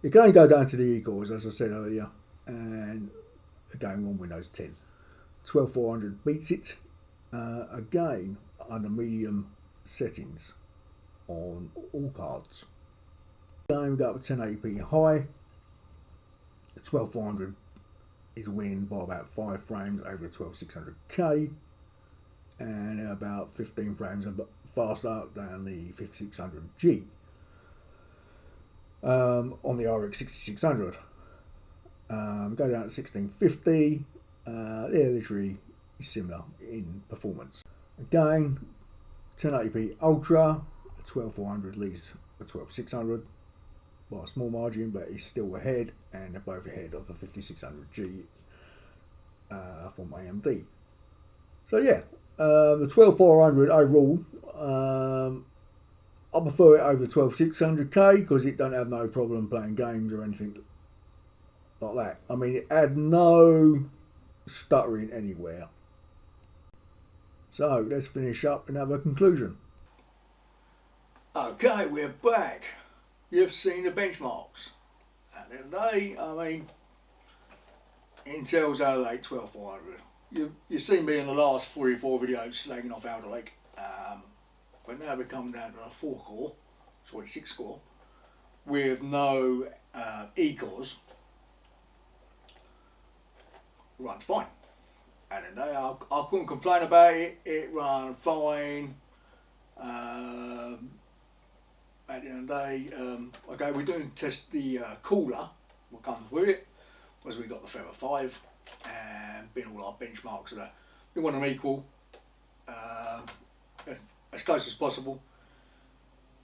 Speaker 1: You can only go down to the E-cores, as I said earlier, and again on Windows 10. 12400 beats it, again under medium settings on all cards. Again we go up to 1080p high. The 12400 is winning by about 5 frames over the 12600K, and about 15 frames faster than the 5600G. On the RX 6600, go down to 1650. They're literally similar in performance. Again, 1080p Ultra, the 12400 leads the 12600 by a small margin, but it's still ahead, and they're both ahead of the 5600G from AMD. So yeah, the 12400 overall, I prefer it over the 12600K because it don't have no problem playing games or anything like that. I mean, it had no stuttering anywhere. So let's finish up and have a conclusion. Okay, we're back. You've seen the benchmarks. At the end of the day, I mean, Intel's Alder Lake 12400. You've seen me in the last 3 or 4 videos slagging off Alder Lake. But now we're coming down to a 4-core, sorry, 6-core, with no E-cores. Runs fine. At the end of the day, I couldn't complain about it. It ran fine. At the end of the day, okay, we're doing test the cooler, what comes with it, because we got the Feather 5, and been all our benchmarks of that. We want them equal, as close as possible.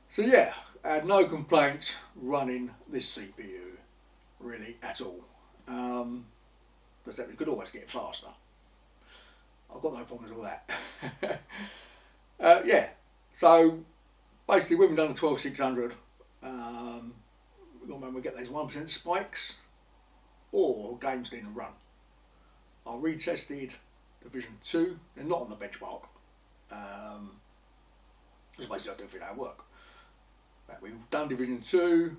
Speaker 1: So yeah, I had no complaints running this CPU, really, at all. But we could always get faster. I've got no problems with all that. Yeah, so basically when we've done the 12600, when we get those 1% spikes, or games didn't run. I retested Division 2, they're not on the benchmark. Because basically I do think that work. But we've done Division 2,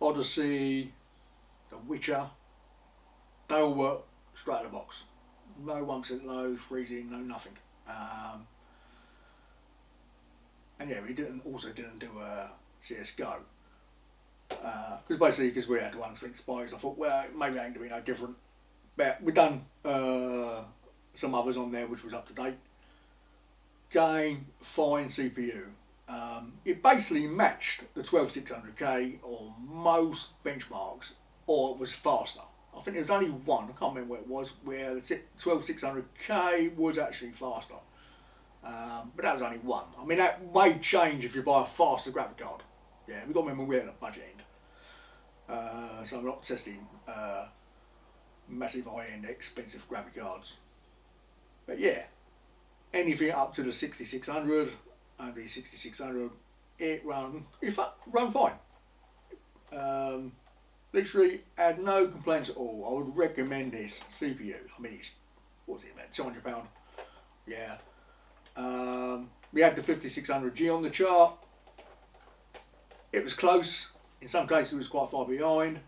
Speaker 1: Odyssey, The Witcher, they all work straight out of the box. No 1% low, freezing, no nothing. And yeah, we also didn't do a CSGO. Because basically, because we had the 1% spikes, I thought, well, maybe it ain't going to be no different. But we've done some others on there which was up to date. Game, fine CPU. It basically matched the 12600K on most benchmarks, or it was faster. I think there was only one, I can't remember where it was, where the 12600K was actually faster. But that was only one. I mean, that may change if you buy a faster graphic card. Yeah, we've got to remember we're at a budget end. So I'm not testing massive high-end expensive graphic cards. But yeah, anything up to the 6600 and the 6600, it run fine. Literally had no complaints at all. I would recommend this CPU. I mean, it's, what's it, about £200? Yeah. We had the 5600G on the chart. It was close. In some cases it was quite far behind.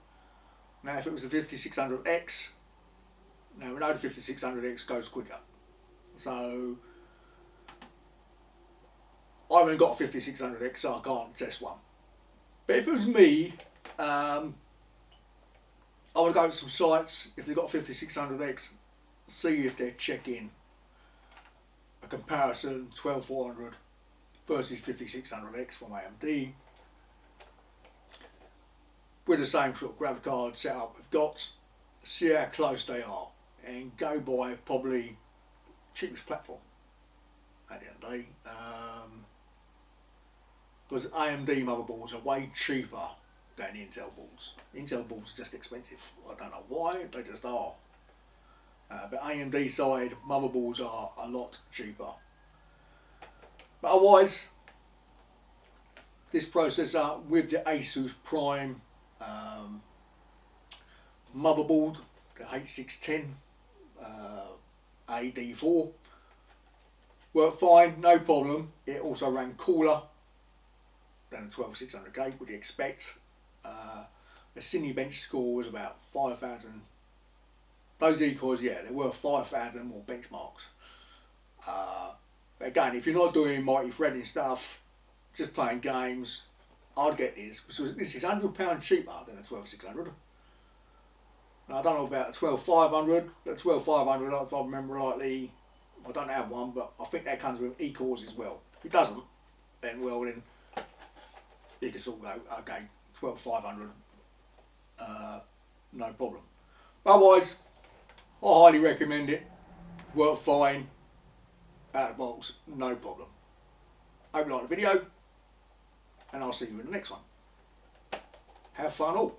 Speaker 1: Now if it was the 5600X, now we know the 5600X goes quicker. So I haven't got a 5600X, so I can't test one. But if it was me, I would go to some sites, if they've got 5600X, see if they're checking a comparison 12400 versus 5600X from AMD with the same sort of graphic card setup we've got, see how close they are, and go by probably cheapest platform at the end of the day. Because AMD motherboards are way cheaper than Intel boards. Intel boards are just expensive. I don't know why, they just are. But AMD side motherboards are a lot cheaper. But otherwise, this processor with the Asus Prime motherboard, the H610 AD4, worked fine, no problem. It also ran cooler than the 12600K, would you expect. The Cinebench score was about 5,000. Those E-cores, yeah, they were 5,000 more benchmarks. But again, if you're not doing multi-threading stuff, just playing games, I'd get this, because this is £100 cheaper than a 12600. Now, I don't know about the 12500. The 12500, if I remember rightly, I don't have one, but I think that comes with E-cores as well. If it doesn't, then well, then you can sort of go, okay, 12500, no problem. Otherwise, I highly recommend it. Worked fine, out of the box, no problem. Hope you like the video, and I'll see you in the next one. Have fun all.